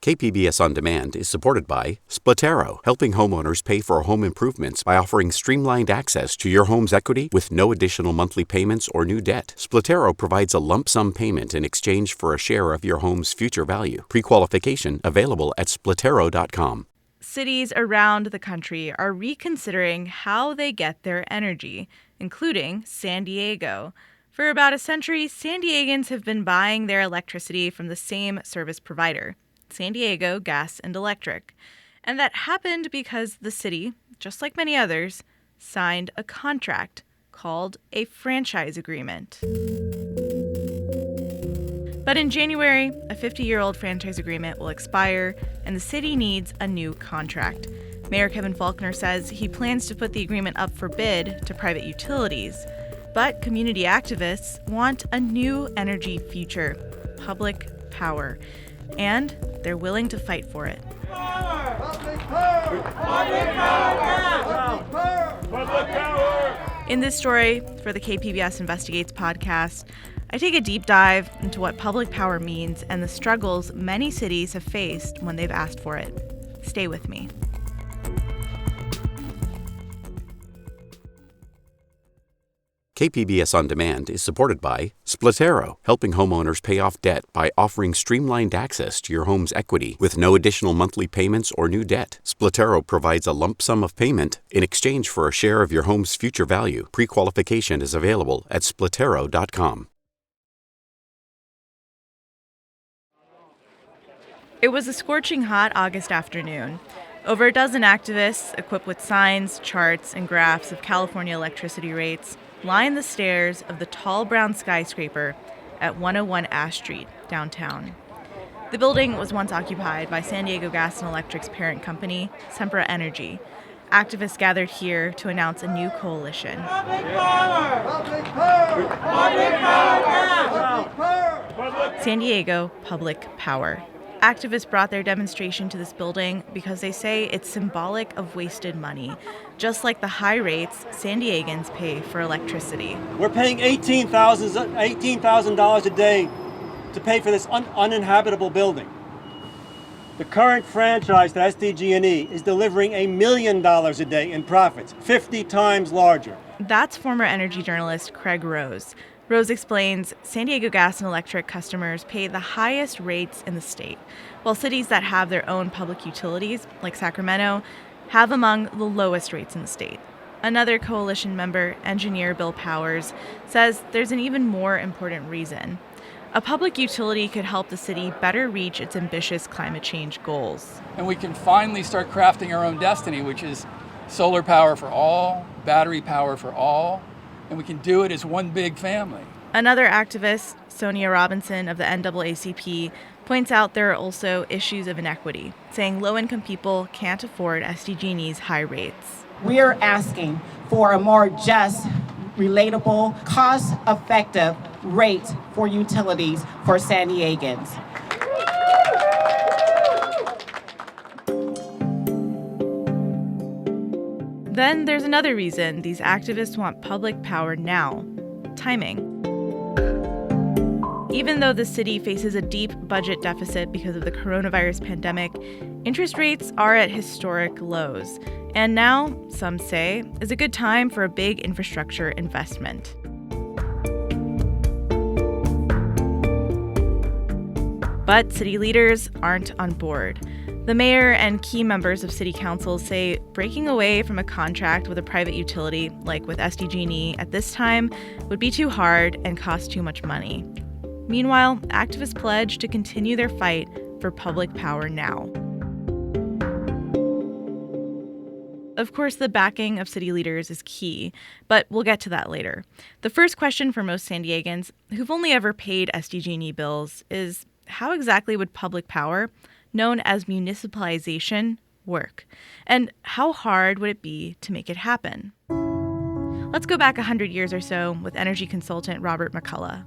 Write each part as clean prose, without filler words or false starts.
KPBS On Demand is supported by Splatero, helping homeowners pay for home improvements by offering streamlined access to your home's equity with no additional monthly payments or new debt. Splatero provides a lump sum payment in exchange for a share of your home's future value. Pre-qualification available at splatero.com. Cities around the country are reconsidering how they get their energy, including San Diego. For about a century, San Diegans have been buying their electricity from the same service provider, San Diego Gas and Electric. And that happened because the city, just like many others, signed a contract called a franchise agreement. But in January, a 50-year-old franchise agreement will expire, and the city needs a new contract. Mayor Kevin Faulconer says he plans to put the agreement up for bid to private utilities. But community activists want a new energy future, public power. And they're willing to fight for it. Power! Public power! Public power! Public power! In this story for the KPBS Investigates podcast, I take a deep dive into what public power means and the struggles many cities have faced when they've asked for it. Stay with me. KPBS On Demand is supported by Splatero, helping homeowners pay off debt by offering streamlined access to your home's equity with no additional monthly payments or new debt. Splatero provides a lump sum of payment in exchange for a share of your home's future value. Pre-qualification is available at splatero.com. It was a scorching hot August afternoon. Over a dozen activists, equipped with signs, charts, and graphs of California electricity rates, line the stairs of the tall brown skyscraper at 101 Ash Street, downtown. The building was once occupied by San Diego Gas and Electric's parent company, Sempra Energy. Activists gathered here to announce a new coalition. Public power! Public power! Public power! Public power! San Diego Public Power. Activists brought their demonstration to this building because they say it's symbolic of wasted money, just like the high rates San Diegans pay for electricity. We're paying $18,000 a day to pay for this uninhabitable building. The current franchise to SDG&E is delivering $1 million a day in profits, 50 times larger. That's former energy journalist Craig Rose. Rose explains San Diego Gas and Electric customers pay the highest rates in the state, while cities that have their own public utilities, like Sacramento, have among the lowest rates in the state. Another coalition member, engineer Bill Powers, says there's an even more important reason. A public utility could help the city better reach its ambitious climate change goals. And we can finally start crafting our own destiny, which is solar power for all, battery power for all, and we can do it as one big family. Another activist, Sonia Robinson of the NAACP, points out there are also issues of inequity, saying low-income people can't afford SDG&E's high rates. We are asking for a more just, relatable, cost-effective rate for utilities for San Diegans. Then there's another reason these activists want public power now: timing. Even though the city faces a deep budget deficit because of the coronavirus pandemic, interest rates are at historic lows. And now, some say, is a good time for a big infrastructure investment. But city leaders aren't on board. The mayor and key members of city council say breaking away from a contract with a private utility, like with SDG&E, at this time would be too hard and cost too much money. Meanwhile, activists pledge to continue their fight for public power now. Of course, the backing of city leaders is key, but we'll get to that later. The first question for most San Diegans, who've only ever paid SDG&E bills, is how exactly would public power, known as municipalization, work? And how hard would it be to make it happen? Let's go back 100 years or so with energy consultant Robert McCullough.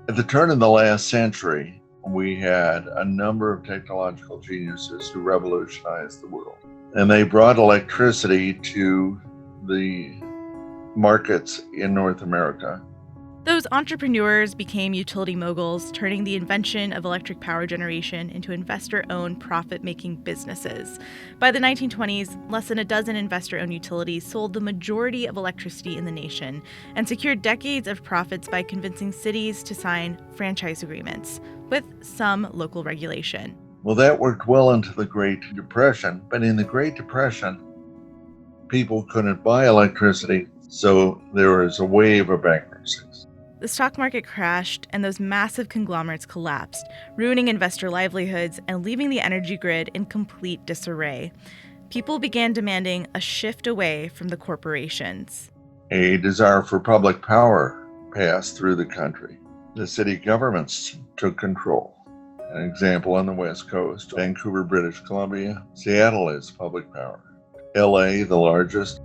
At the turn of the last century, we had a number of technological geniuses who revolutionized the world. And they brought electricity to the markets in North America. Those entrepreneurs became utility moguls, turning the invention of electric power generation into investor-owned, profit-making businesses. By the 1920s, less than a dozen investor-owned utilities sold the majority of electricity in the nation and secured decades of profits by convincing cities to sign franchise agreements, with some local regulation. Well, that worked well into the Great Depression, but in the Great Depression, people couldn't buy electricity, so there was a wave of bankruptcies. The stock market crashed and those massive conglomerates collapsed, ruining investor livelihoods and leaving the energy grid in complete disarray. People began demanding a shift away from the corporations. A desire for public power passed through the country. The city governments took control. An example on the West Coast, Vancouver, British Columbia, Seattle is public power. LA, the largest.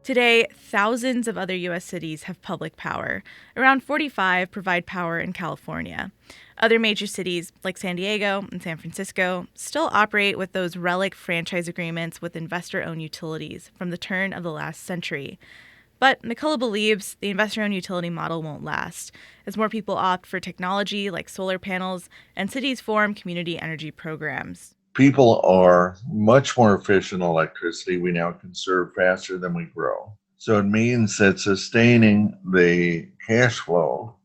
Today, thousands of other U.S. cities have public power. Around 45 provide power in California. Other major cities, like San Diego and San Francisco, still operate with those relic franchise agreements with investor-owned utilities from the turn of the last century. But McCullough believes the investor-owned utility model won't last, as more people opt for technology like solar panels and cities form community energy programs. People are much more efficient in electricity. We now conserve faster than we grow. So it means that sustaining the cash flow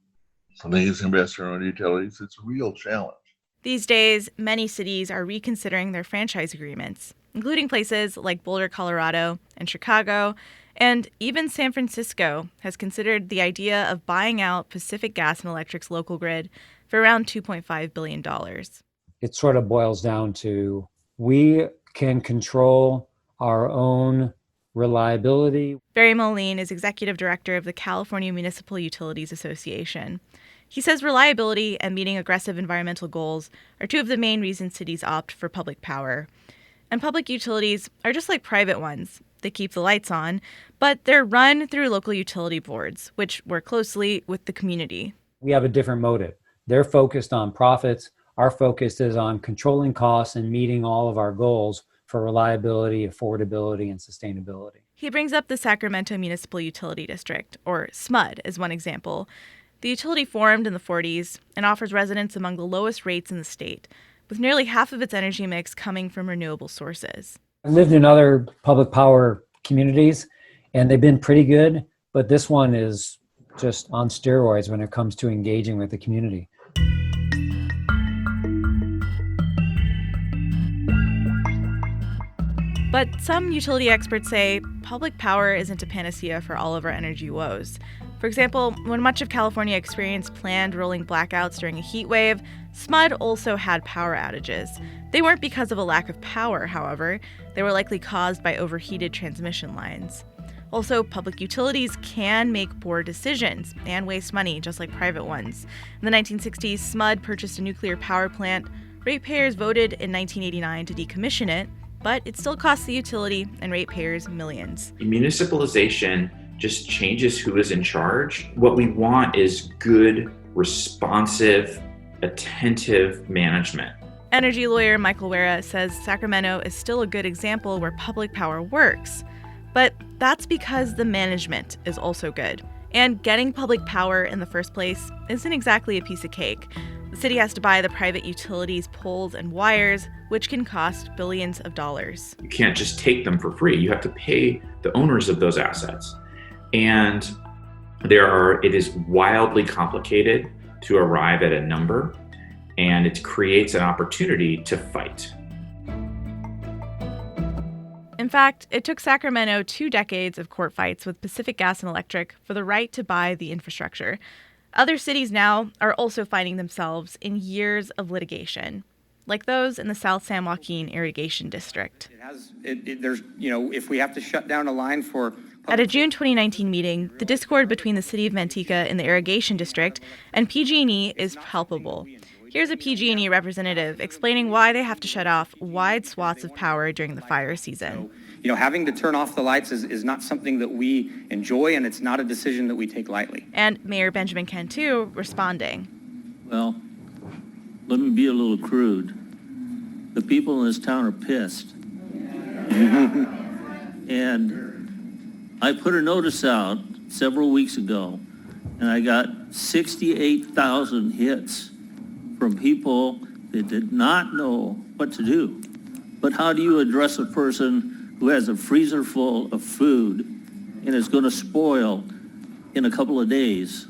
from these investor-owned utilities is a real challenge. These days, many cities are reconsidering their franchise agreements, including places like Boulder, Colorado, and Chicago, and even San Francisco has considered the idea of buying out Pacific Gas and Electric's local grid for around $2.5 billion. It sort of boils down to we can control our own reliability. Barry Moline is executive director of the California Municipal Utilities Association. He says reliability and meeting aggressive environmental goals are two of the main reasons cities opt for public power. And public utilities are just like private ones. They keep the lights on, but they're run through local utility boards, which work closely with the community. We have a different motive. They're focused on profits. Our focus is on controlling costs and meeting all of our goals for reliability, affordability, and sustainability. He brings up the Sacramento Municipal Utility District, or SMUD, as one example. The utility formed in the 40s and offers residents among the lowest rates in the state, with nearly half of its energy mix coming from renewable sources. I lived in other public power communities, and they've been pretty good, but this one is just on steroids when it comes to engaging with the community. But some utility experts say public power isn't a panacea for all of our energy woes. For example, when much of California experienced planned rolling blackouts during a heat wave, SMUD also had power outages. They weren't because of a lack of power, however. They were likely caused by overheated transmission lines. Also, public utilities can make poor decisions and waste money, just like private ones. In the 1960s, SMUD purchased a nuclear power plant. Ratepayers voted in 1989 to decommission it, but it still costs the utility and ratepayers millions. Municipalization just changes who is in charge. What we want is good, responsive, attentive management. Energy lawyer Michael Wera says Sacramento is still a good example where public power works. But that's because the management is also good. And getting public power in the first place isn't exactly a piece of cake. The city has to buy the private utilities' poles and wires, which can cost billions of dollars. You can't just take them for free. You have to pay the owners of those assets. And it is wildly complicated to arrive at a number, and it creates an opportunity to fight. In fact, it took Sacramento 2 decades of court fights with Pacific Gas and Electric for the right to buy the infrastructure. Other cities now are also finding themselves in years of litigation, like those in the South San Joaquin Irrigation District. If we have to shut down a line for... At a June 2019 meeting, the discord between the city of Manteca and the Irrigation District and PG&E is palpable. Here's a PG&E representative explaining why they have to shut off wide swaths of power during the fire season. Having to turn off the lights is not something that we enjoy, and it's not a decision that we take lightly. And Mayor Benjamin Cantu responding. Well, let me be a little crude. The people in this town are pissed. And I put a notice out several weeks ago, and I got 68,000 hits from people that did not know what to do. But how do you address a person who has a freezer full of food and is going to spoil in a couple of days?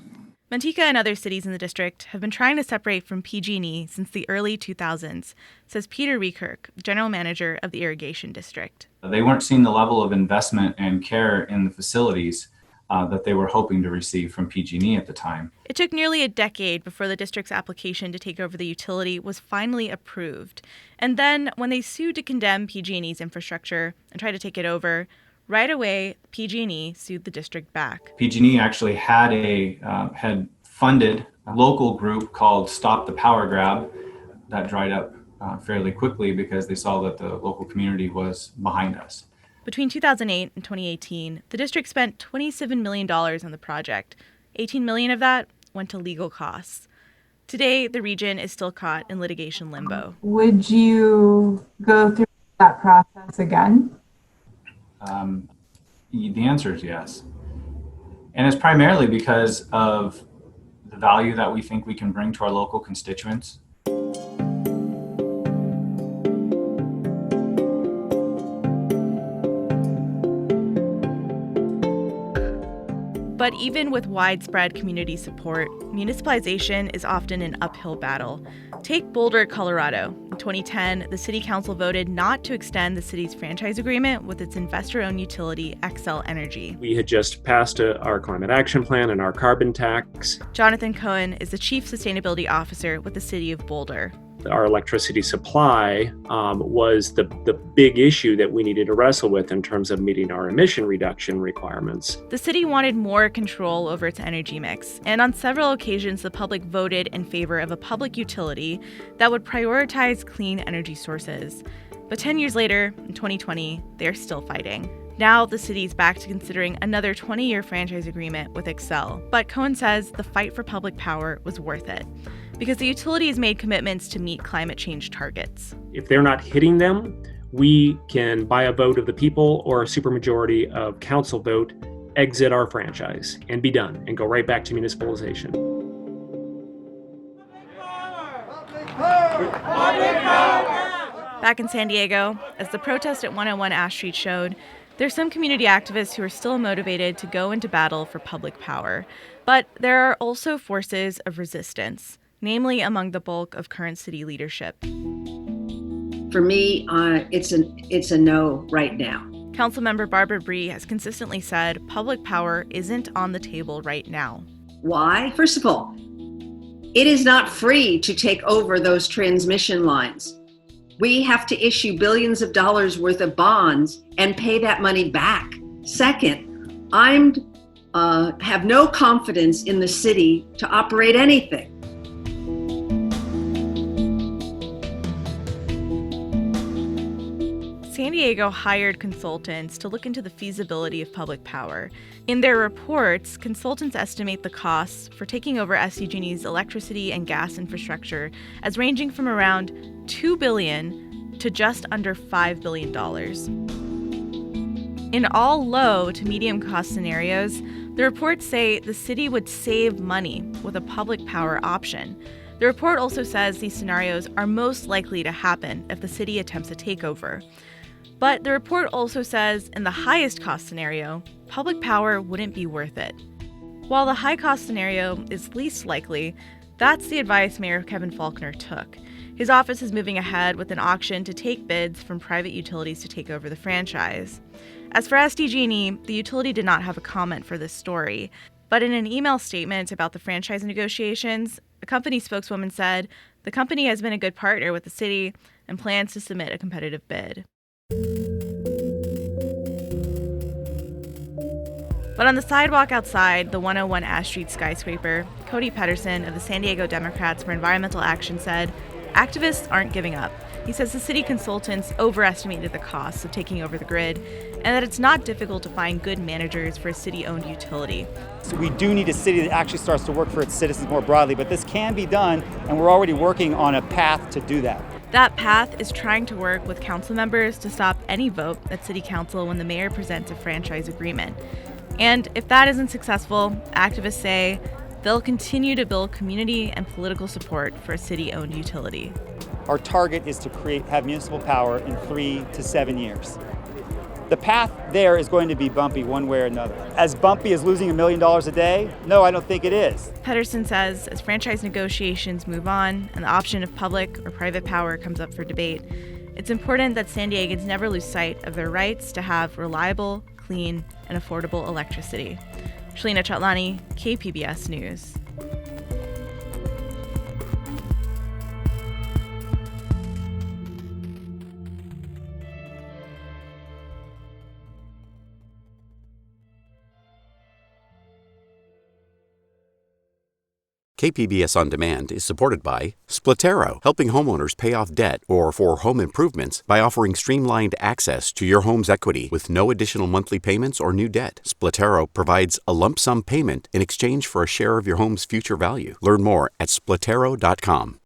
Manteca and other cities in the district have been trying to separate from PG&E since the early 2000s, says Peter Rekirk, general manager of the irrigation district. They weren't seeing the level of investment and care in the facilities that they were hoping to receive from PG&E at the time. It took nearly a decade before the district's application to take over the utility was finally approved. And then when they sued to condemn PG&E's infrastructure and try to take it over, right away, PG&E sued the district back. PG&E actually had funded a local group called Stop the Power Grab. That dried up fairly quickly because they saw that the local community was behind us. Between 2008 and 2018, the district spent $27 million on the project. $18 million of that went to legal costs. Today, the region is still caught in litigation limbo. Would you go through that process again? The answer is yes. And it's primarily because of the value that we think we can bring to our local constituents. But even with widespread community support, municipalization is often an uphill battle. Take Boulder, Colorado. In 2010, the city council voted not to extend the city's franchise agreement with its investor-owned utility, Xcel Energy. We had just passed our climate action plan and our carbon tax. Jonathan Cohen is the chief sustainability officer with the city of Boulder. Our electricity supply was the big issue that we needed to wrestle with in terms of meeting our emission reduction requirements. The city wanted more control over its energy mix, and on several occasions the public voted in favor of a public utility that would prioritize clean energy sources. But 10 years later, in 2020, they're still fighting. Now the city's back to considering another 20-year franchise agreement with Xcel. But Cohen says the fight for public power was worth it, because the utility has made commitments to meet climate change targets. If they're not hitting them, we can, by a vote of the people or a supermajority of council vote, exit our franchise and be done and go right back to municipalization. Back in San Diego, as the protest at 101 Ash Street showed, there's some community activists who are still motivated to go into battle for public power. But there are also forces of resistance, namely among the bulk of current city leadership. For me, it's a no right now. Councilmember Barbara Bree has consistently said public power isn't on the table right now. Why? First of all, it is not free to take over those transmission lines. We have to issue billions of dollars worth of bonds and pay that money back. Second, I have no confidence in the city to operate anything. San Diego hired consultants to look into the feasibility of public power. In their reports, consultants estimate the costs for taking over SDG&E's electricity and gas infrastructure as ranging from around $2 billion to just under $5 billion. In all low to medium cost scenarios, the reports say the city would save money with a public power option. The report also says these scenarios are most likely to happen if the city attempts a takeover. But the report also says in the highest cost scenario, public power wouldn't be worth it. While the high cost scenario is least likely, that's the advice Mayor Kevin Faulconer took. His office is moving ahead with an auction to take bids from private utilities to take over the franchise. As for SDG&E, the utility did not have a comment for this story. But in an email statement about the franchise negotiations, a company spokeswoman said the company has been a good partner with the city and plans to submit a competitive bid. But on the sidewalk outside the 101 Ash Street skyscraper, Cody Pedersen of the San Diego Democrats for Environmental Action said, activists aren't giving up. He says the city consultants overestimated the costs of taking over the grid and that it's not difficult to find good managers for a city-owned utility. So we do need a city that actually starts to work for its citizens more broadly, but this can be done, and we're already working on a path to do that. That path is trying to work with council members to stop any vote at city council when the mayor presents a franchise agreement. And if that isn't successful, activists say they'll continue to build community and political support for a city-owned utility. Our target is to have municipal power in 3 to 7 years. The path there is going to be bumpy one way or another. As bumpy as losing $1 million a day? No, I don't think it is. Pedersen says as franchise negotiations move on and the option of public or private power comes up for debate, it's important that San Diegans never lose sight of their rights to have reliable, clean, and affordable electricity. Shalina Chatlani, KPBS News. KPBS On Demand is supported by Splatero, helping homeowners pay off debt or for home improvements by offering streamlined access to your home's equity with no additional monthly payments or new debt. Splatero provides a lump sum payment in exchange for a share of your home's future value. Learn more at splatero.com.